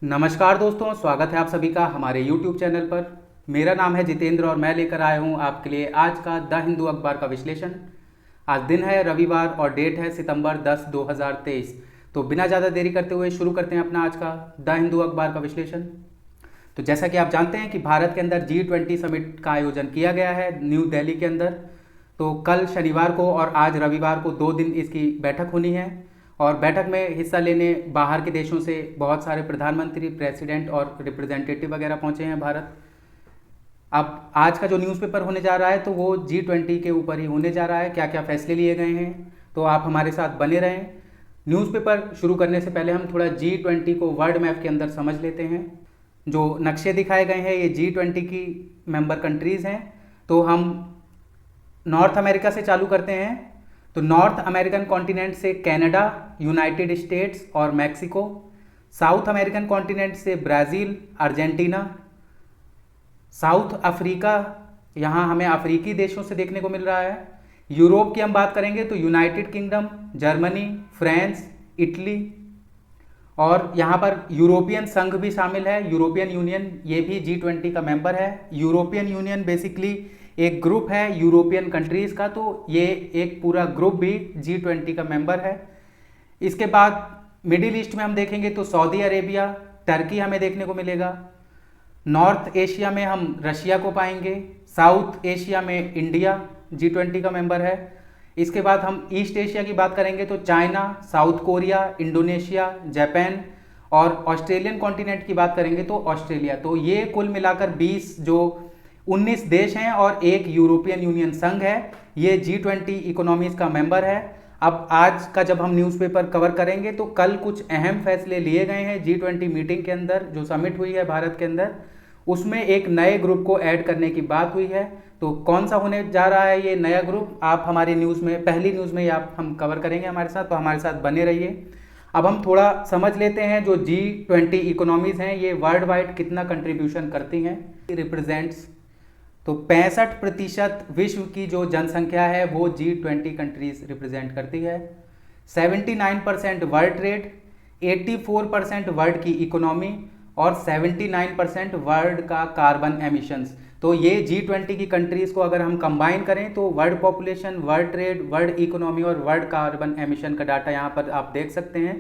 नमस्कार दोस्तों, स्वागत है आप सभी का हमारे YouTube चैनल पर। मेरा नाम है जितेंद्र और मैं लेकर आया हूं आपके लिए आज का द हिंदू अखबार का विश्लेषण। आज दिन है रविवार और डेट है सितंबर 10, 2023। तो बिना ज़्यादा देरी करते हुए शुरू करते हैं अपना आज का द हिंदू अखबार का विश्लेषण। तो जैसा कि आप जानते हैं कि भारत के अंदर G20 समिट का आयोजन किया गया है न्यू दिल्ली के अंदर। तो कल शनिवार को और आज रविवार को 2 दिन इसकी बैठक होनी है और बैठक में हिस्सा लेने बाहर के देशों से बहुत सारे प्रधानमंत्री, प्रेसिडेंट और रिप्रेजेंटेटिव वगैरह पहुंचे हैं भारत। अब आज का जो न्यूज़पेपर होने जा रहा है तो वो G20 के ऊपर ही होने जा रहा है, क्या क्या फैसले लिए गए हैं। तो आप हमारे साथ बने रहें। न्यूज़पेपर शुरू करने से पहले हम थोड़ा G20 को वर्ल्ड मैप के अंदर समझ लेते हैं। जो नक्शे दिखाए गए हैं ये G20 की मेंबर कंट्रीज़ हैं। तो हम नॉर्थ अमेरिका से चालू करते हैं। तो नॉर्थ अमेरिकन कॉन्टिनेंट से कनाडा, यूनाइटेड स्टेट्स और मैक्सिको। साउथ अमेरिकन कॉन्टिनेंट से ब्राज़ील, अर्जेंटीना। साउथ अफ्रीका, यहाँ हमें अफ्रीकी देशों से देखने को मिल रहा है। यूरोप की हम बात करेंगे तो United kingdom, Germany, France, Italy और यहाँ पर यूरोपियन संघ भी शामिल है। यूरोपियन यूनियन ये भी G20 का मेंबर है। यूरोपियन यूनियन बेसिकली एक ग्रुप है यूरोपियन कंट्रीज़ का, तो ये एक पूरा ग्रुप भी G20 का मेंबर है। इसके बाद मिडिल ईस्ट में हम देखेंगे तो सऊदी अरेबिया, टर्की हमें देखने को मिलेगा। नॉर्थ एशिया में हम रशिया को पाएंगे। साउथ एशिया में इंडिया G20 का मेंबर है। इसके बाद हम ईस्ट एशिया की बात करेंगे तो China, south Korea, Indonesia, Japan और ऑस्ट्रेलियन कॉन्टिनेंट की बात करेंगे तो ऑस्ट्रेलिया। तो ये कुल मिलाकर 19 देश हैं और एक यूरोपियन यूनियन संघ है। ये G20 इकोनॉमीज का मेंबर है। अब आज का जब हम न्यूज़पेपर कवर करेंगे तो कल कुछ अहम फैसले लिए गए हैं G20 मीटिंग के अंदर, जो समिट हुई है भारत के अंदर। उसमें एक नए ग्रुप को ऐड करने की बात हुई है। तो कौन सा होने जा रहा है ये नया ग्रुप, आप हमारी न्यूज़ में पहली न्यूज़ में आप हम कवर करेंगे हमारे साथ, तो हमारे साथ बने रहिए। अब हम थोड़ा समझ लेते हैं जो G20 इकोनॉमीज़ हैं ये वर्ल्ड वाइड कितना कंट्रीब्यूशन करती हैं। रिप्रेजेंट्स तो 65% विश्व की जो जनसंख्या है वो G20 कंट्रीज रिप्रेजेंट करती है। 79% वर्ल्ड ट्रेड, 84% वर्ल्ड की इकोनॉमी और 79% वर्ल्ड का कार्बन एमिशंस। तो ये G20 की कंट्रीज़ को अगर हम कंबाइन करें तो world population, world trade, world economy और वर्ल्ड कार्बन एमिशन का डाटा यहाँ पर आप देख सकते हैं।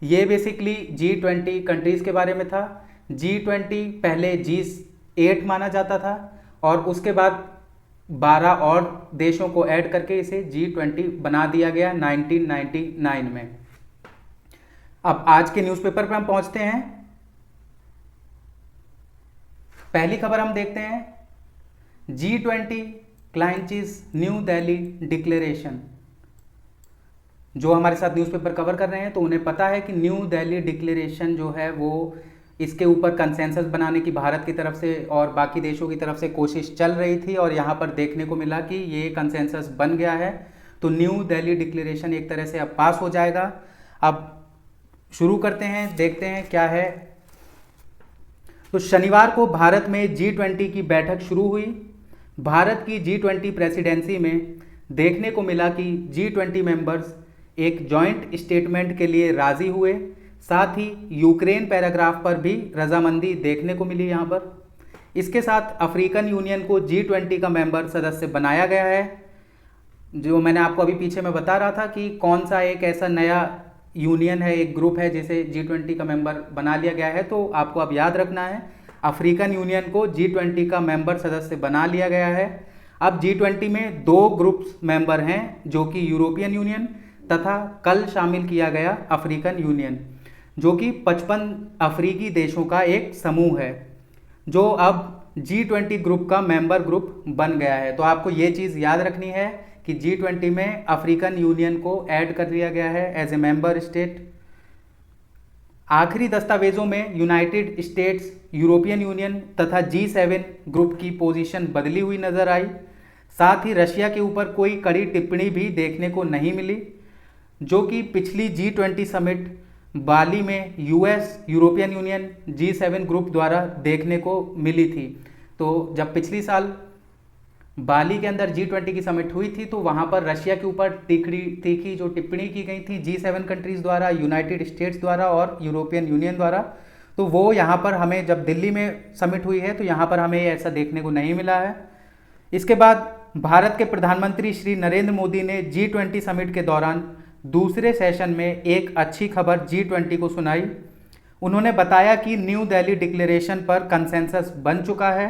ये बेसिकली G20 कंट्रीज़ के बारे में था। G20 पहले G8 माना जाता था और उसके बाद 12 और देशों को ऐड करके इसे G20 बना दिया गया 1999 में। अब आज के न्यूज़पेपर पर हम पहुंचते हैं। पहली खबर हम देखते हैं G20 क्लाइंचीज न्यू दिल्ली डिक्लेरेशन। जो हमारे साथ न्यूज़पेपर कवर कर रहे हैं तो उन्हें पता है कि न्यू दिल्ली डिक्लेरेशन जो है वो इसके ऊपर कंसेंसस बनाने की भारत की तरफ से और बाकी देशों की तरफ से कोशिश चल रही थी और यहाँ पर देखने को मिला कि ये कंसेंसस बन गया है। तो न्यू दिल्ली डिक्लेरेशन एक तरह से अब पास हो जाएगा। अब शुरू करते हैं, देखते हैं क्या है। तो शनिवार को भारत में G20 की बैठक शुरू हुई। भारत की G20 प्रेसिडेंसी में देखने को मिला कि G20 मेंबर्स एक जॉइंट स्टेटमेंट के लिए राजी हुए। साथ ही यूक्रेन पैराग्राफ पर भी रजामंदी देखने को मिली यहाँ पर। इसके साथ अफ्रीकन यूनियन को G20 का मेंबर सदस्य बनाया गया है। जो मैंने आपको अभी पीछे में बता रहा था कि कौन सा एक ऐसा नया यूनियन है, एक ग्रुप है जिसे G20 का मेंबर बना लिया गया है, तो आपको अब याद रखना है अफ्रीकन यूनियन को G20 का मेंबर सदस्य बना लिया गया है। अब G20 में 2 ग्रुप्स मेंबर हैं जो कि यूरोपियन यूनियन तथा कल शामिल किया गया अफ्रीकन यूनियन, जो कि 55 अफ्रीकी देशों का एक समूह है जो अब G20 ग्रुप का मेंबर ग्रुप बन गया है। तो आपको ये चीज़ याद रखनी है कि G20 में अफ्रीकन यूनियन को ऐड कर दिया गया है एज ए मेंबर स्टेट। आखिरी दस्तावेजों में यूनाइटेड स्टेट्स, यूरोपियन यूनियन तथा G7 ग्रुप की पोजीशन बदली हुई नजर आई। साथ ही रशिया के ऊपर कोई कड़ी टिप्पणी भी देखने को नहीं मिली, जो कि पिछली G20 समिट बाली में US, European union, G7 group द्वारा देखने को मिली थी। तो जब पिछली साल बाली के अंदर G20 की समिट हुई थी तो वहाँ पर रशिया के ऊपर तीखी जो टिप्पणी की गई थी G7 कंट्रीज़ द्वारा, यूनाइटेड स्टेट्स द्वारा और यूरोपियन यूनियन द्वारा, तो वो यहाँ पर हमें जब दिल्ली में समिट हुई है तो यहाँ पर हमें ऐसा देखने को नहीं मिला है। इसके बाद भारत के प्रधानमंत्री श्री नरेंद्र मोदी ने G20 समिट के दौरान दूसरे सेशन में एक अच्छी खबर G20 को सुनाई। उन्होंने बताया कि न्यू दिल्ली डिक्लेरेशन पर कंसेंसस बन चुका है।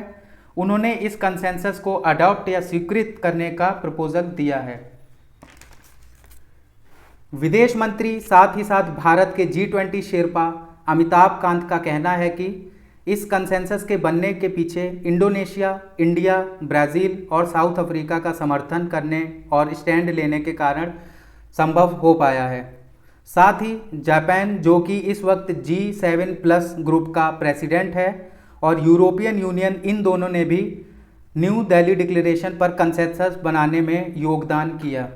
उन्होंने इस कंसेंसस को अडॉप्ट या स्वीकृत करने का प्रपोजल दिया है। विदेश मंत्री साथ ही साथ भारत के G20 शेरपा अमिताभ कांत का कहना है कि इस कंसेंसस के बनने के पीछे इंडोनेशिया, इंडिया, ब्राज़ील और साउथ अफ्रीका का समर्थन करने और स्टैंड लेने के कारण संभव हो पाया है। साथ ही जापान, जो कि इस वक्त G7+ ग्रुप का प्रेसिडेंट है, और यूरोपियन यूनियन, इन दोनों ने भी न्यू दिल्ली डिक्लेरेशन पर कंसेंसस बनाने में योगदान किया।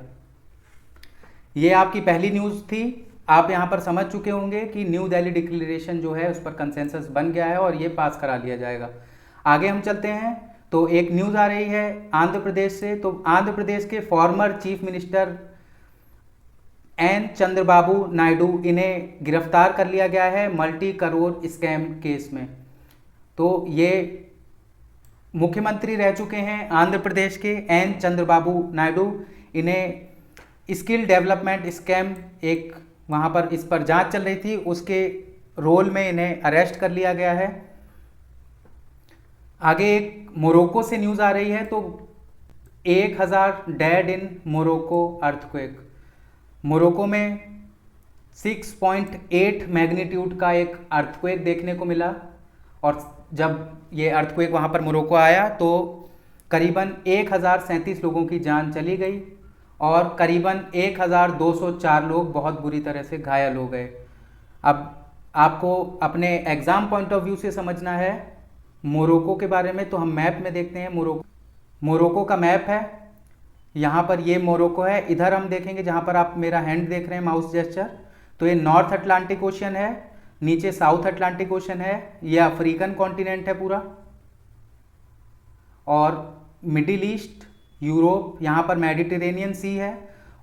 ये आपकी पहली न्यूज़ थी। आप यहाँ पर समझ चुके होंगे कि न्यू दिल्ली डिक्लेरेशन जो है उस पर कंसेंसस बन गया है और ये पास करा लिया जाएगा। आगे हम चलते हैं तो एक न्यूज़ आ रही है आंध्र प्रदेश से। तो आंध्र प्रदेश के former chief minister N Chandrababu Naidu, इन्हें गिरफ्तार कर लिया गया है मल्टी करोड़ स्कैम केस में। तो ये मुख्यमंत्री रह चुके हैं आंध्र प्रदेश के एन चंद्रबाबू नायडू। इन्हें स्किल डेवलपमेंट स्कैम, एक वहाँ पर इस पर जांच चल रही थी, उसके रोल में इन्हें अरेस्ट कर लिया गया है। आगे एक मोरक्को से न्यूज़ आ रही है। तो 1000 डेड इन मोरक्को अर्थक्वेक। मोरक्को में 6.8 मैग्नीट्यूड का एक अर्थक्वेक देखने को मिला, और जब ये अर्थक्वेक वहाँ पर मोरक्को आया तो करीबन 1037 लोगों की जान चली गई और करीबन 1204 लोग बहुत बुरी तरह से घायल हो गए। अब आपको अपने एग्ज़ाम पॉइंट ऑफ व्यू से समझना है मोरक्को के बारे में, तो हम मैप में देखते हैं। मोरक्को का मैप है, यहाँ पर ये मोरक्को है। इधर हम देखेंगे जहाँ पर आप मेरा हैंड देख रहे हैं, माउस जेस्चर, तो ये नॉर्थ अटलांटिक ओशन है, नीचे साउथ अटलांटिक ओशन है, ये अफ्रीकन कॉन्टिनेंट है पूरा, और मिडिल ईस्ट, यूरोप, यहाँ पर मेडिटेरेनियन सी है,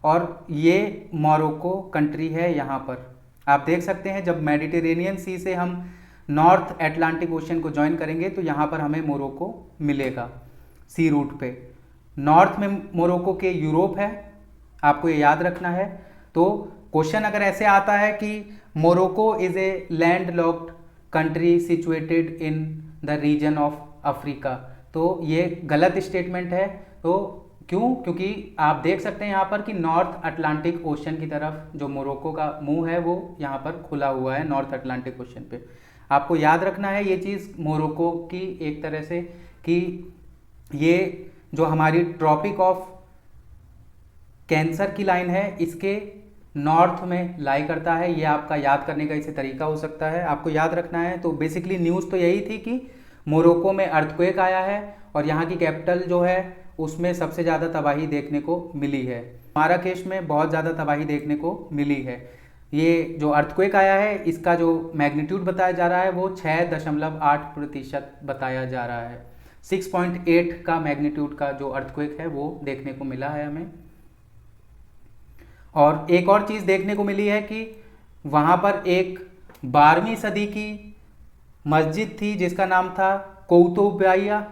और ये मोरक्को कंट्री है। यहाँ पर आप देख सकते हैं जब मेडिटेरेनियन सी से हम नॉर्थ अटलांटिक ओशन को ज्वाइन करेंगे तो यहाँ पर हमें मोरक्को मिलेगा सी रूट पे। नॉर्थ में मोरक्को के यूरोप है, आपको ये याद रखना है। तो क्वेश्चन अगर ऐसे आता है कि Morocco is a land locked country situated in the region of Africa, तो ये गलत स्टेटमेंट है। तो क्यों? क्योंकि आप देख सकते हैं यहाँ पर कि नॉर्थ अटलांटिक ओशन की तरफ जो मोरक्को का मुंह है वो यहाँ पर खुला हुआ है नॉर्थ अटलांटिक ओशन पे। आपको याद रखना है ये चीज़ मोरक्को की, एक तरह से कि ये जो हमारी ट्रॉपिक ऑफ कैंसर की लाइन है इसके नॉर्थ में लाई करता है। ये आपका याद करने का इसे तरीका हो सकता है, आपको याद रखना है। तो बेसिकली न्यूज़ तो यही थी कि मोरक्को में अर्थक्वेक आया है और यहाँ की कैपिटल जो है उसमें सबसे ज़्यादा तबाही देखने को मिली है। माराकेश में बहुत ज़्यादा तबाही देखने को मिली है। ये जो अर्थक्वेक आया है इसका जो मैग्नीट्यूड बताया जा रहा है वो 6.8% बताया जा रहा है। 6.8 का मैग्नीट्यूड का जो अर्थक्वेक है वो देखने को मिला है हमें। और एक और चीज़ देखने को मिली है कि वहाँ पर एक 12वीं सदी की मस्जिद थी जिसका नाम था कौतुबाइया,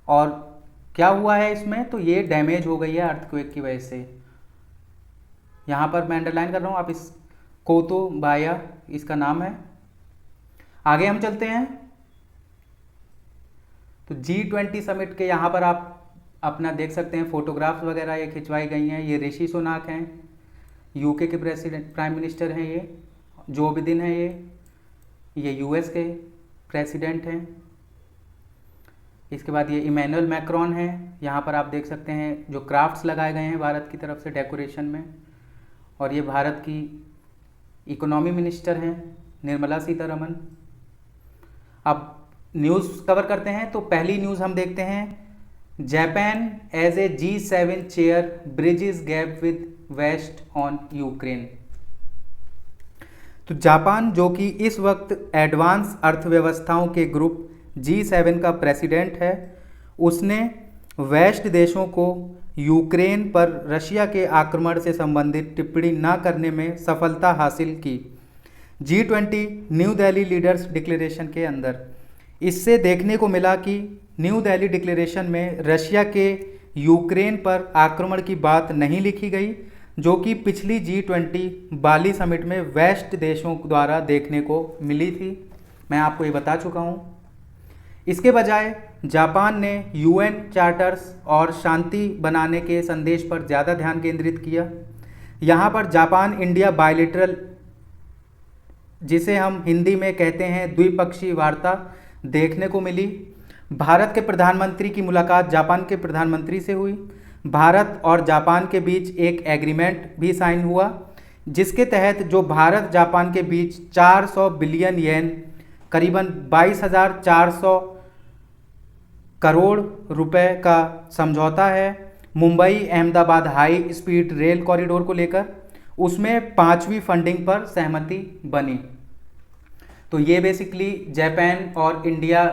और क्या हुआ है इसमें, तो ये डैमेज हो गई है अर्थक्वेक की वजह से। यहाँ पर मैं अंडरलाइन कर रहा हूँ, आप इस कौतुबाइया इसका नाम है। आगे हम चलते हैं तो G20 समिट के यहाँ पर आप अपना देख सकते हैं फोटोग्राफ्स वगैरह ये खिंचवाई गई हैं। ये ऋषि सुनाक हैं, यूके के प्राइम मिनिस्टर हैं, ये जो बिदेन है, ये यूएस के प्रेसिडेंट हैं। इसके बाद ये इमैनुअल मैक्रोन हैं, यहाँ पर आप देख सकते हैं जो क्राफ्ट्स लगाए गए हैं भारत की तरफ से डेकोरेशन में। और ये भारत की इकोनॉमी मिनिस्टर हैं निर्मला सीतारमन। अब न्यूज़ कवर करते हैं तो पहली न्यूज़ हम देखते हैं, Japan as a G7 chair bridges gap with west on Ukraine. तो जापान जो कि इस वक्त एडवांस अर्थव्यवस्थाओं के ग्रुप G7 का प्रेसिडेंट है, उसने वेस्ट देशों को यूक्रेन पर रशिया के आक्रमण से संबंधित टिप्पणी न करने में सफलता हासिल की। G20 new Delhi leaders declaration के अंदर। इससे देखने को मिला कि न्यू दिल्ली डिक्लेरेशन में रशिया के यूक्रेन पर आक्रमण की बात नहीं लिखी गई, जो कि पिछली G20 बाली समिट में वेस्ट देशों द्वारा देखने को मिली थी। मैं आपको ये बता चुका हूँ। इसके बजाय जापान ने UN चार्टर्स और शांति बनाने के संदेश पर ज़्यादा ध्यान केंद्रित किया। यहाँ पर जापान इंडिया बायलैटरल, जिसे हम हिंदी में कहते हैं द्विपक्षीय वार्ता, देखने को मिली। भारत के प्रधानमंत्री की मुलाकात जापान के प्रधानमंत्री से हुई। भारत और जापान के बीच एक एग्रीमेंट भी साइन हुआ, जिसके तहत जो भारत जापान के बीच 400 बिलियन येन, करीबन 22,400 करोड़ रुपए का समझौता है Mumbai Ahmedabad high speed rail corridor को लेकर, उसमें 5वीं फंडिंग पर सहमति बनी। तो ये बेसिकली जापान और इंडिया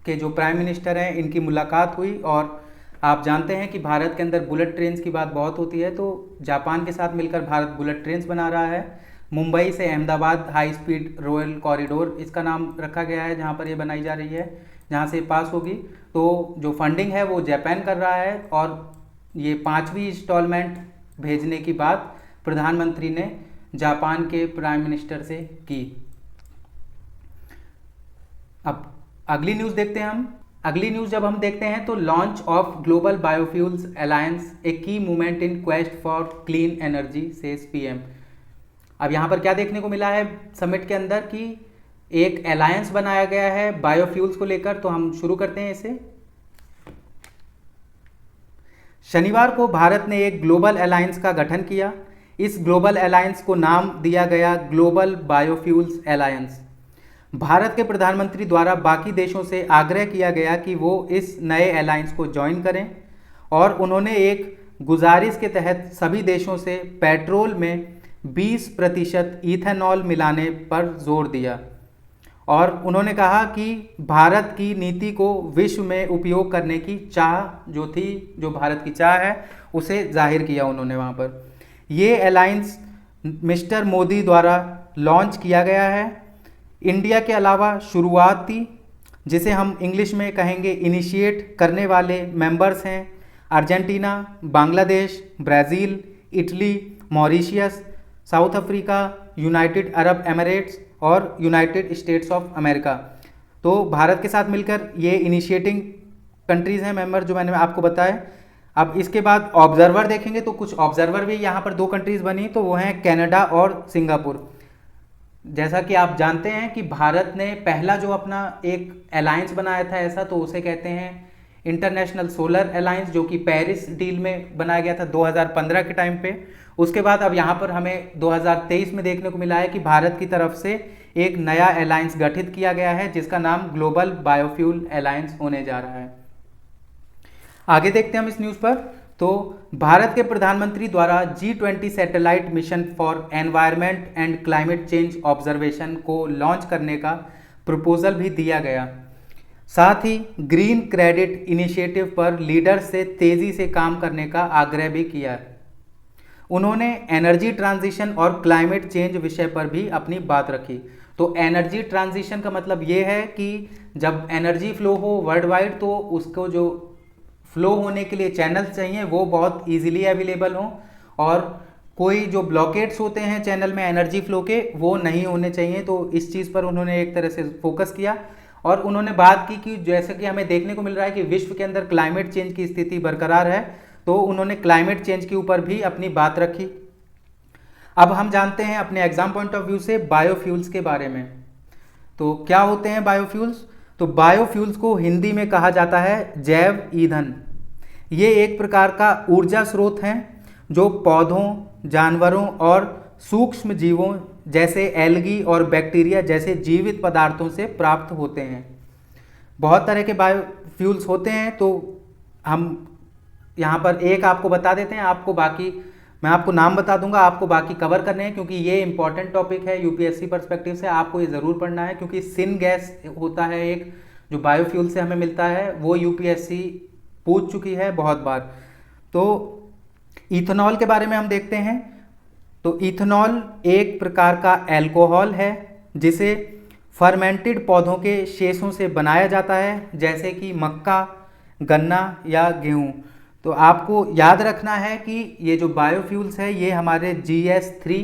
के जो प्राइम मिनिस्टर हैं इनकी मुलाकात हुई। और आप जानते हैं कि भारत के अंदर बुलेट ट्रेन्स की बात बहुत होती है, तो जापान के साथ मिलकर भारत बुलेट ट्रेन्स बना रहा है। मुंबई से Ahmedabad high speed rail corridor इसका नाम रखा गया है, जहाँ पर ये बनाई जा रही है, जहाँ से पास होगी। तो जो फंडिंग है वो जापान कर रहा है और ये 5वीं इंस्टॉलमेंट भेजने की बात प्रधानमंत्री ने जापान के प्राइम मिनिस्टर से की। अब अगली न्यूज़ देखते हैं हम। अगली न्यूज़ जब हम देखते हैं तो launch of global biofuels alliance a key movement in quest for clean energy, says PM। अब यहाँ पर क्या देखने को मिला है समिट के अंदर कि एक अलायंस बनाया गया है बायोफ्यूल्स को लेकर। तो हम शुरू करते हैं इसे। शनिवार को भारत ने एक ग्लोबल अलायंस का गठन किया। इस ग्लोबल अलायंस को नाम दिया गया ग्लोबल बायोफ्यूल्स अलायंस। भारत के प्रधानमंत्री द्वारा बाकी देशों से आग्रह किया गया कि वो इस नए अलायंस को ज्वाइन करें और उन्होंने एक गुजारिश के तहत सभी देशों से पेट्रोल में 20% इथेनॉल मिलाने पर जोर दिया और उन्होंने कहा कि भारत की नीति को विश्व में उपयोग करने की चाह जो थी, जो भारत की चाह है, उसे जाहिर किया उन्होंने वहाँ पर। ये अलायंस मिस्टर मोदी द्वारा लॉन्च किया गया है। इंडिया के अलावा शुरुआती, जिसे हम इंग्लिश में कहेंगे इनिशिएट करने वाले मेंबर्स हैं Argentina, Bangladesh, Brazil, Italy, Mauritius, south Africa, United Arab Emirates और यूनाइटेड स्टेट्स ऑफ अमेरिका। तो भारत के साथ मिलकर ये इनिशिएटिंग कंट्रीज़ हैं मेंबर, जो मैंने आपको बताया। अब इसके बाद ऑब्जर्वर देखेंगे तो कुछ ऑब्जर्वर भी यहाँ पर 2 कंट्रीज़ बनी, तो वो हैं कनाडा और सिंगापुर। जैसा कि आप जानते हैं कि भारत ने पहला जो अपना एक अलायंस बनाया था ऐसा, तो उसे कहते हैं इंटरनेशनल सोलर अलायंस, जो कि पेरिस डील में बनाया गया था 2015 के टाइम पे। उसके बाद अब यहाँ पर हमें 2023 में देखने को मिला है कि भारत की तरफ से एक नया अलायंस गठित किया गया है, जिसका नाम ग्लोबल बायोफ्यूल अलायंस होने जा रहा है। आगे देखते हैं हम इस न्यूज़ पर। तो भारत के प्रधानमंत्री द्वारा G20 satellite mission for environment and climate change observation को लॉन्च करने का प्रपोजल भी दिया गया। साथ ही ग्रीन क्रेडिट इनिशिएटिव पर लीडर से तेजी से काम करने का आग्रह भी किया। उन्होंने एनर्जी ट्रांजिशन और क्लाइमेट चेंज विषय पर भी अपनी बात रखी। तो एनर्जी ट्रांजिशन का मतलब ये है कि जब एनर्जी फ्लो हो वर्ल्ड वाइड, तो उसको जो फ्लो होने के लिए चैनल्स चाहिए वो बहुत इजीली अवेलेबल हों, और कोई जो ब्लॉकेट्स होते हैं चैनल में एनर्जी फ्लो के, वो नहीं होने चाहिए। तो इस चीज़ पर उन्होंने एक तरह से फोकस किया और उन्होंने बात की कि जैसे कि हमें देखने को मिल रहा है कि विश्व के अंदर क्लाइमेट चेंज की स्थिति बरकरार है, तो उन्होंने क्लाइमेट चेंज के ऊपर भी अपनी बात रखी। अब हम जानते हैं अपने एग्जाम पॉइंट ऑफ व्यू से बायोफ्यूल्स के बारे में। तो क्या होते हैं बायोफ्यूल्स? तो बायोफ्यूल्स को हिंदी में कहा जाता है जैव ईंधन। ये एक प्रकार का ऊर्जा स्रोत हैं जो पौधों, जानवरों और सूक्ष्म जीवों जैसे एल्गी और बैक्टीरिया जैसे जीवित पदार्थों से प्राप्त होते हैं। बहुत तरह के बायोफ्यूल्स होते हैं, तो हम यहाँ पर एक आपको बता देते हैं, आपको बाकी मैं आपको नाम बता दूंगा, आपको बाकी कवर करने हैं, क्योंकि ये इंपॉर्टेंट टॉपिक है यूपीएससी पर्सपेक्टिव से, आपको ये ज़रूर पढ़ना है। क्योंकि सिन गैस होता है एक जो बायोफ्यूल से हमें मिलता है, वो यूपीएससी पूछ चुकी है बहुत बार। तो इथेनॉल के बारे में हम देखते हैं। तो इथेनॉल एक प्रकार का अल्कोहल है जिसे फर्मेंटेड पौधों के शेषों से बनाया जाता है, जैसे कि मक्का, गन्ना या गेहूँ। तो आपको याद रखना है कि ये जो बायोफ्यूल्स है ये हमारे GS3,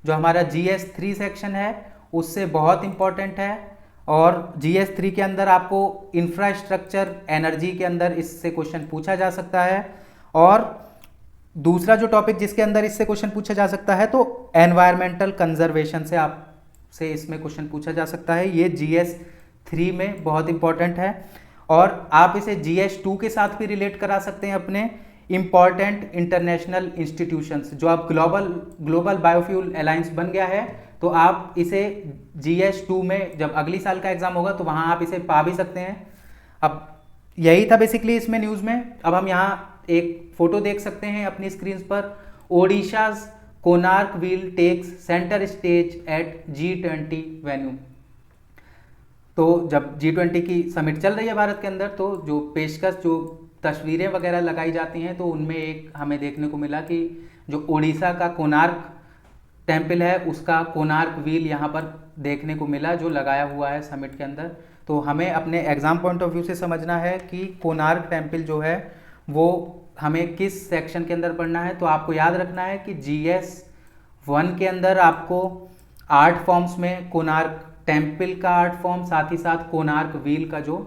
जो हमारा GS3 सेक्शन है उससे बहुत इम्पॉर्टेंट है। और GS3 के अंदर आपको इंफ्रास्ट्रक्चर एनर्जी के अंदर इससे क्वेश्चन पूछा जा सकता है। और दूसरा जो टॉपिक जिसके अंदर इससे क्वेश्चन पूछा जा सकता है तो एनवायरमेंटल कंजर्वेशन से आपसे इसमें क्वेश्चन पूछा जा सकता है। ये GS3 में बहुत इंपॉर्टेंट है। और आप इसे GS2 के साथ भी रिलेट करा सकते हैं अपने इम्पॉर्टेंट इंटरनेशनल इंस्टीट्यूशंस। जो अब ग्लोबल बायोफ्यूल अलायंस बन गया है तो आप इसे GS2 में जब अगली साल का एग्जाम होगा तो वहाँ आप इसे पा भी सकते हैं। अब यही था बेसिकली इसमें न्यूज़ में। अब हम यहाँ एक फोटो देख सकते हैं अपनी स्क्रीन पर। Odisha's Konark wheel takes centre stage at G20 venue. तो जब G20 की समिट चल रही है भारत के अंदर, तो जो पेशकश जो तस्वीरें वगैरह लगाई जाती हैं तो उनमें एक हमें देखने को मिला कि जो उड़ीसा का कोणार्क टेम्पल है उसका कोणार्क व्हील यहाँ पर देखने को मिला जो लगाया हुआ है समिट के अंदर। तो हमें अपने एग्जाम पॉइंट ऑफ व्यू से समझना है कि कोणार्क टेम्पल जो है वो हमें किस सेक्शन के अंदर पढ़ना है। तो आपको याद रखना है कि GS1 के अंदर आपको आर्ट फॉर्म्स में कोणार्क टेम्पल का आर्ट फॉर्म, साथ ही साथ कोणार्क व्हील का जो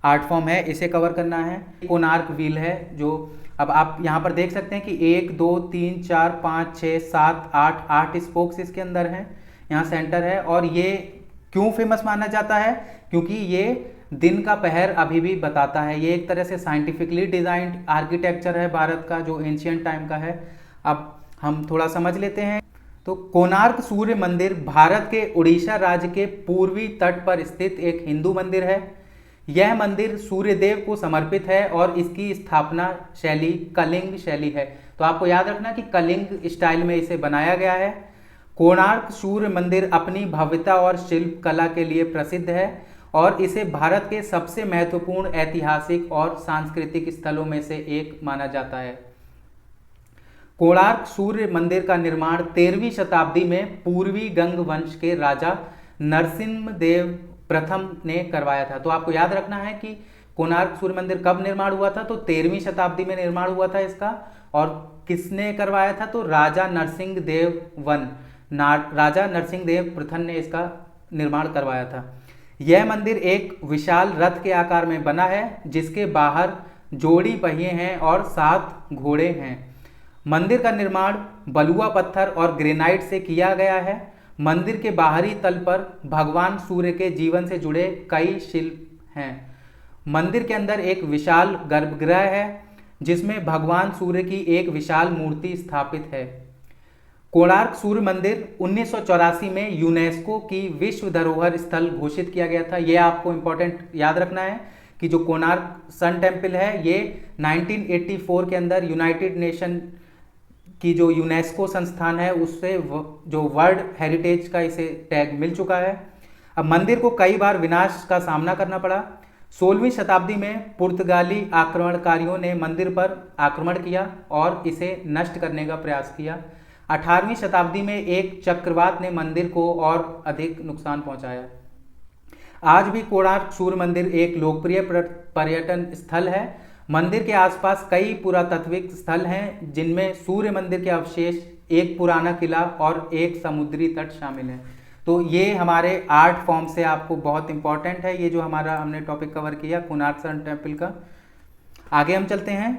आर्ट फॉर्म है इसे कवर करना है। कोणार्क व्हील है जो अब आप यहाँ पर देख सकते हैं कि 1 2 3 4 5 6 7 8 स्पोक्स इसके अंदर हैं, यहाँ सेंटर है। और ये क्यों फेमस माना जाता है? क्योंकि ये दिन का पहर अभी भी बताता है। ये एक तरह से साइंटिफिकली डिजाइंड आर्किटेक्चर है भारत का जो एंशियंट टाइम का है। अब हम थोड़ा समझ लेते हैं। तो कोणार्क सूर्य मंदिर भारत के उड़ीसा राज्य के पूर्वी तट पर स्थित एक हिंदू मंदिर है। यह मंदिर सूर्यदेव को समर्पित है और इसकी स्थापना शैली कलिंग शैली है। तो आपको याद रखना कि कलिंग स्टाइल में इसे बनाया गया है। कोणार्क सूर्य मंदिर अपनी भव्यता और शिल्प कला के लिए प्रसिद्ध है और इसे भारत के सबसे महत्वपूर्ण ऐतिहासिक और सांस्कृतिक स्थलों में से एक माना जाता है। कोणार्क सूर्य मंदिर का निर्माण 13वीं शताब्दी में पूर्वी गंग वंश के राजा नरसिम्हदेव प्रथम ने करवाया था। तो आपको याद रखना है कि कोणार्क सूर्य मंदिर कब निर्माण हुआ था? तो 13वीं शताब्दी में निर्माण हुआ था इसका। और किसने करवाया था? तो राजा नरसिंहदेव प्रथम ने इसका निर्माण करवाया था। यह मंदिर एक विशाल रथ के आकार में बना है जिसके बाहर जोड़ी पहिए हैं और 7 घोड़े हैं। मंदिर का निर्माण बलुआ पत्थर और ग्रेनाइट से किया गया है। मंदिर के बाहरी तल पर भगवान सूर्य के जीवन से जुड़े कई शिल्प हैं। मंदिर के अंदर एक विशाल गर्भगृह है जिसमें भगवान सूर्य की एक विशाल मूर्ति स्थापित है। कोणार्क सूर्य मंदिर 1984 में यूनेस्को की विश्व धरोहर स्थल घोषित किया गया था। यह आपको इंपॉर्टेंट याद रखना है कि जो कोणार्क सन टेम्पल है ये 1984 के अंदर यूनाइटेड नेशन की जो यूनेस्को संस्थान है उससे जो वर्ल्ड हेरिटेज का इसे टैग मिल चुका है। अब मंदिर को कई बार विनाश का सामना करना पड़ा। 16वीं शताब्दी में पुर्तगाली आक्रमणकारियों ने मंदिर पर आक्रमण किया और इसे नष्ट करने का प्रयास किया। 18वीं शताब्दी में एक चक्रवात ने मंदिर को और अधिक नुकसान पहुंचाया। आज भी कोणार्क सूर्य मंदिर एक लोकप्रिय पर्यटन स्थल है। मंदिर के आसपास कई पुरातात्विक स्थल हैं जिनमें सूर्य मंदिर के अवशेष, एक पुराना किला और एक समुद्री तट शामिल हैं। तो ये हमारे आर्ट फॉर्म से आपको बहुत इंपॉर्टेंट है। ये जो हमारा हमने टॉपिक कवर किया कोणार्क सन टेम्पल का। आगे हम चलते हैं।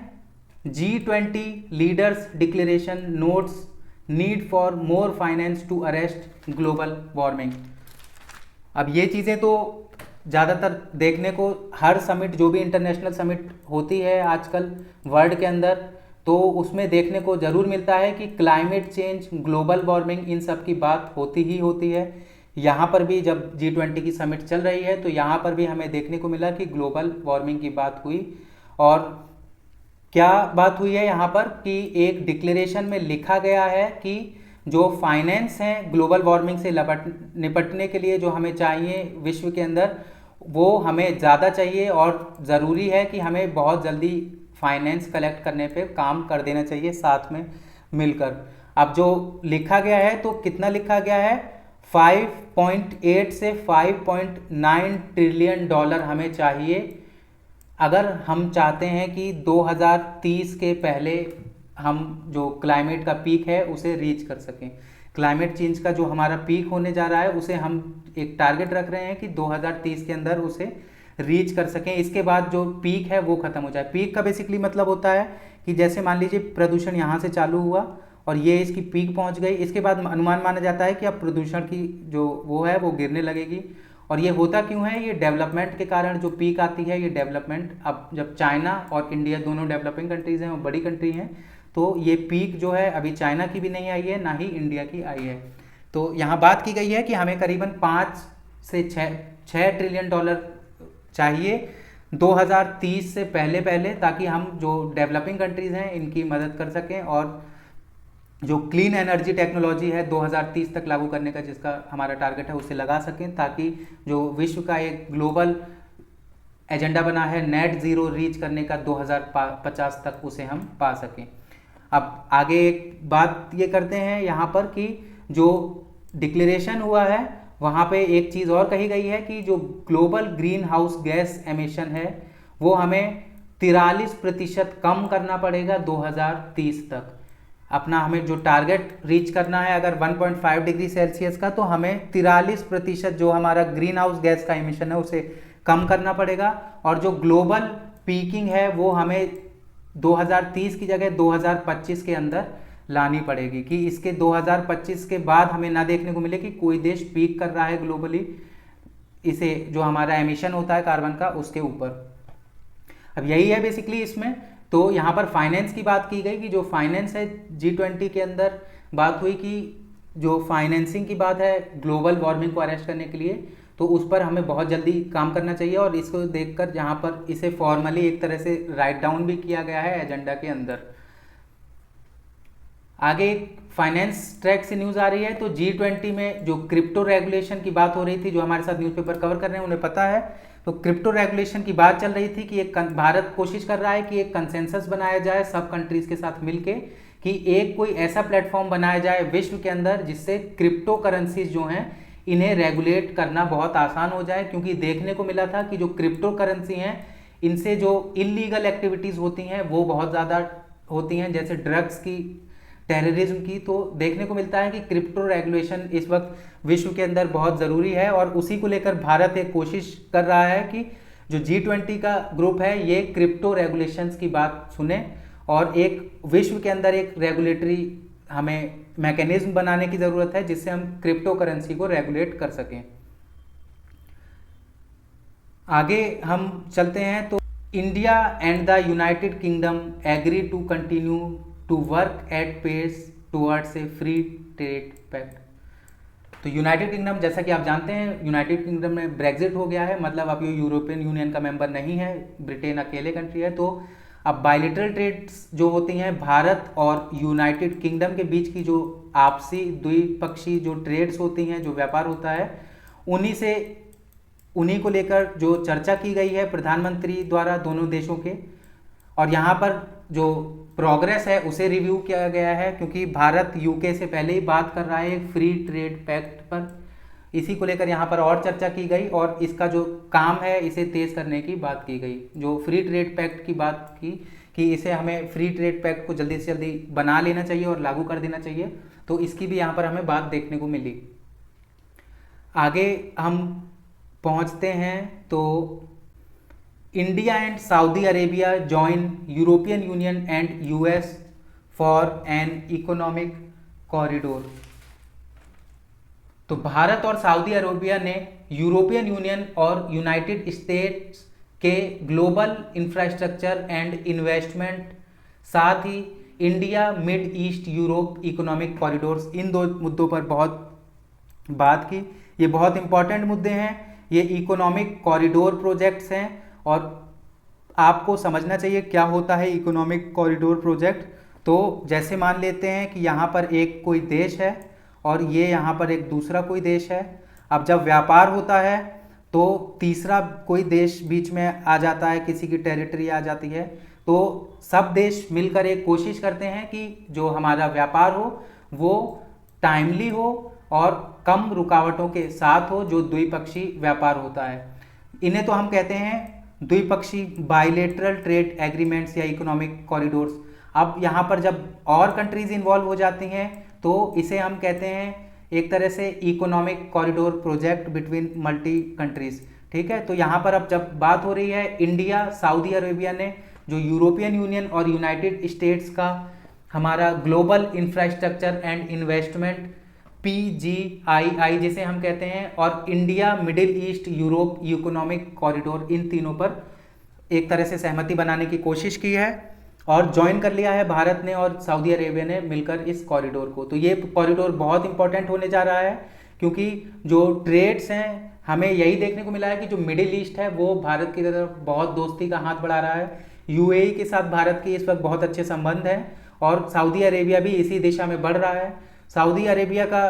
G20 leaders declaration notes need for more finance to arrest global warming. अब ये चीज़ें तो ज़्यादातर देखने को हर समिट, जो भी इंटरनेशनल समिट होती है आजकल वर्ल्ड के अंदर, तो उसमें देखने को ज़रूर मिलता है कि क्लाइमेट चेंज, ग्लोबल वार्मिंग, इन सब की बात होती ही होती है। यहाँ पर भी जब G20 की समिट चल रही है तो यहाँ पर भी हमें देखने को मिला कि ग्लोबल वार्मिंग की बात हुई। और क्या बात हुई है यहाँ पर कि एक डिक्लेरेशन में लिखा गया है कि जो फाइनेंस हैं ग्लोबल वार्मिंग से निपटने के लिए जो हमें चाहिए विश्व के अंदर, वो हमें ज़्यादा चाहिए और ज़रूरी है कि हमें बहुत जल्दी फाइनेंस कलेक्ट करने पे काम कर देना चाहिए। साथ में मिलकर। अब जो लिखा गया है तो कितना लिखा गया है, 5.8 से 5.9 ट्रिलियन डॉलर हमें चाहिए अगर हम चाहते हैं कि 2030 के पहले हम जो क्लाइमेट का पीक है उसे रीच कर सकें। क्लाइमेट चेंज का जो हमारा पीक होने जा रहा है उसे हम एक टारगेट रख रहे हैं कि 2030 के अंदर उसे रीच कर सकें। इसके बाद जो पीक है वो खत्म हो जाए। पीक का बेसिकली मतलब होता है कि जैसे मान लीजिए प्रदूषण यहाँ से चालू हुआ और ये इसकी पीक पहुँच गई, इसके बाद अनुमान माना जाता है कि अब प्रदूषण की जो वो है वो गिरने लगेगी। और ये होता क्यों है, ये डेवलपमेंट के कारण जो पीक आती है, ये डेवलपमेंट, अब जब चाइना और इंडिया दोनों डेवलपिंग कंट्रीज़ हैं और बड़ी कंट्री हैं, तो ये पीक जो है अभी चाइना की भी नहीं आई है ना ही इंडिया की आई है। तो यहाँ बात की गई है कि हमें करीबन 5 से 6 ट्रिलियन डॉलर चाहिए 2030 से पहले पहले, ताकि हम जो डेवलपिंग कंट्रीज़ हैं इनकी मदद कर सकें और जो क्लीन एनर्जी टेक्नोलॉजी है 2030 तक लागू करने का जिसका हमारा टारगेट है उसे लगा सकें, ताकि जो विश्व का एक ग्लोबल एजेंडा बना है नेट ज़ीरो रीच करने का 2050 तक उसे हम पा सकें। अब आगे एक बात ये करते हैं यहाँ पर कि जो डिक्लेरेशन हुआ है वहाँ पे एक चीज़ और कही गई है कि जो global green house gas emission है वो हमें 43% कम करना पड़ेगा 2030 तक। अपना हमें जो टारगेट रीच करना है अगर 1.5 डिग्री सेल्सियस का, तो हमें 43% जो हमारा ग्रीन हाउस गैस का एमिशन है उसे कम करना पड़ेगा। और जो ग्लोबल पीकिंग है वो हमें 2030 की जगह 2025 के अंदर लानी पड़ेगी, कि इसके 2025 के बाद हमें ना देखने को मिले कि कोई देश पीक कर रहा है ग्लोबली इसे जो हमारा एमिशन होता है कार्बन का उसके ऊपर। अब यही है बेसिकली इसमें। तो यहाँ पर फाइनेंस की बात की गई कि जो फाइनेंस है G20 के अंदर बात हुई कि जो फाइनेंसिंग की बात है ग्लोबल वार्मिंग को अरेस्ट करने के लिए, तो उस पर हमें बहुत जल्दी काम करना चाहिए। और इसको देखकर जहाँ पर इसे फॉर्मली एक तरह से राइट डाउन भी किया गया है एजेंडा के अंदर। आगे फाइनेंस ट्रैक से न्यूज़ आ रही है, तो G20 में जो क्रिप्टो रेगुलेशन की बात हो रही थी, जो हमारे साथ न्यूज़पेपर कवर कर रहे हैं उन्हें पता है, तो क्रिप्टो रेगुलेशन की बात चल रही थी कि एक भारत कोशिश कर रहा है कि एक कंसेंसस बनाया जाए सब कंट्रीज़ के साथ मिलके कि एक कोई ऐसा प्लेटफॉर्म बनाया जाए विश्व के अंदर जिससे क्रिप्टो करेंसीज जो हैं इन्हें रेगुलेट करना बहुत आसान हो जाए। क्योंकि देखने को मिला था कि जो क्रिप्टो करेंसी हैं इनसे जो इलीगल एक्टिविटीज़ होती हैं वो बहुत ज़्यादा होती हैं, जैसे ड्रग्स की, टेररिज्म की। तो देखने को मिलता है कि क्रिप्टो रेगुलेशन इस वक्त विश्व के अंदर बहुत ज़रूरी है और उसी को लेकर भारत एक कोशिश कर रहा है कि जो G20 का ग्रुप है ये क्रिप्टो रेगुलेशंस की बात सुने और एक विश्व के अंदर एक रेगुलेटरी हमें मैकेनिज्म बनाने की ज़रूरत है जिससे हम क्रिप्टो करेंसी को रेगुलेट कर सकें। आगे हम चलते हैं, तो India and the United Kingdom agree to continue to work at pace towards a free trade pact. तो यूनाइटेड किंगडम, जैसा कि आप जानते हैं, यूनाइटेड किंगडम में ब्रेग्जिट हो गया है, मतलब अब ये यूरोपियन यूनियन का मेंबर नहीं है, ब्रिटेन अकेले कंट्री है। तो अब बायलिटरल ट्रेड्स जो होती हैं भारत और यूनाइटेड किंगडम के बीच की जो आपसी द्विपक्षीय जो ट्रेड्स होती हैं, जो व्यापार होता है, उन्हीं को लेकर जो चर्चा की गई है प्रधानमंत्री द्वारा दोनों देशों के। और यहाँ पर जो प्रोग्रेस है उसे रिव्यू किया गया है, क्योंकि भारत यूके से पहले ही बात कर रहा है एक फ्री ट्रेड पैक्ट पर। इसी को लेकर यहाँ पर और चर्चा की गई और इसका जो काम है इसे तेज़ करने की बात की गई। जो फ्री ट्रेड पैक्ट की बात की कि इसे हमें फ्री ट्रेड पैक्ट को जल्दी से जल्दी बना लेना चाहिए और लागू कर देना चाहिए, तो इसकी भी यहाँ पर हमें बात देखने को मिली। आगे हम पहुँचते हैं, तो India and Saudi Arabia join European Union and US for an economic corridor. तो भारत और सऊदी अरेबिया ने यूरोपियन यूनियन और यूनाइटेड स्टेट्स के ग्लोबल इंफ्रास्ट्रक्चर एंड इन्वेस्टमेंट, साथ ही India Mid East Europe economic corridors, इन दो मुद्दों पर बहुत बात की। ये बहुत इंपॉर्टेंट मुद्दे हैं, ये इकोनॉमिक कॉरिडोर प्रोजेक्ट्स हैं और आपको समझना चाहिए क्या होता है इकोनॉमिक कॉरिडोर प्रोजेक्ट। तो जैसे मान लेते हैं कि यहाँ पर एक कोई देश है और ये यहाँ पर एक दूसरा कोई देश है। अब जब व्यापार होता है तो तीसरा कोई देश बीच में आ जाता है, किसी की टेरिटरी आ जाती है, तो सब देश मिलकर एक कोशिश करते हैं कि जो हमारा व्यापार हो वो टाइमली हो और कम रुकावटों के साथ हो, जो द्विपक्षीय व्यापार होता है। इन्हें तो हम कहते हैं द्विपक्षीय बायलैटरल ट्रेड एग्रीमेंट्स या इकोनॉमिक कॉरिडोर्स। अब यहाँ पर जब और कंट्रीज इन्वॉल्व हो जाती हैं तो इसे हम कहते हैं एक तरह से economic corridor project between multi countries. ठीक है, तो यहाँ पर अब जब बात हो रही है इंडिया सऊदी अरेबिया ने जो यूरोपियन यूनियन और यूनाइटेड स्टेट्स का हमारा global infrastructure and investment PGII जिसे हम कहते हैं, और India Middle East Europe economic corridor, इन तीनों पर एक तरह से सहमति बनाने की कोशिश की है और ज्वाइन कर लिया है भारत ने और सऊदी अरेबिया ने मिलकर इस कॉरिडोर को। तो ये कॉरिडोर बहुत इंपॉर्टेंट होने जा रहा है क्योंकि जो ट्रेड्स हैं, हमें यही देखने को मिला है कि जो मिडिल ईस्ट है वो भारत की तरफ बहुत दोस्ती का हाथ बढ़ा रहा है। UAE के साथ भारत के इस वक्त बहुत अच्छे संबंध हैं और सऊदी अरेबिया भी इसी दिशा में बढ़ रहा है। सऊदी अरेबिया का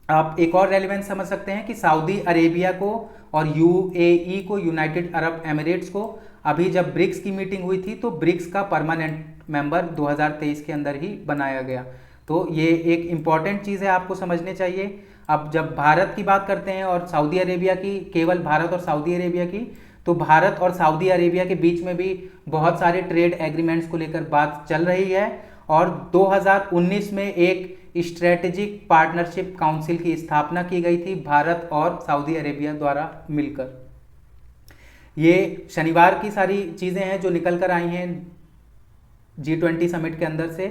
आप एक और रेलेवेंस समझ सकते हैं कि सऊदी अरेबिया को और UAE को, यूनाइटेड अरब एमिरेट्स को, अभी जब ब्रिक्स की मीटिंग हुई थी तो ब्रिक्स का परमानेंट मेंबर 2023 के अंदर ही बनाया गया। तो ये एक इम्पॉर्टेंट चीज़ है, आपको समझने चाहिए। अब जब भारत की बात करते हैं और सऊदी अरेबिया की, केवल भारत और सऊदी अरेबिया की, तो भारत और सऊदी अरेबिया के बीच में भी बहुत सारे ट्रेड एग्रीमेंट्स को लेकर बात चल रही है और 2019 में एक स्ट्रेटेजिक पार्टनरशिप काउंसिल की स्थापना की गई थी भारत और सऊदी अरेबिया द्वारा मिलकर। ये शनिवार की सारी चीज़ें हैं जो निकल कर आई हैं G20 समिट के अंदर से।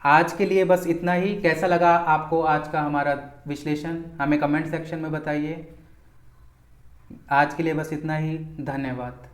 आज के लिए बस इतना ही। कैसा लगा आपको आज का हमारा विश्लेषण, हमें कमेंट सेक्शन में बताइए। आज के लिए बस इतना ही। धन्यवाद।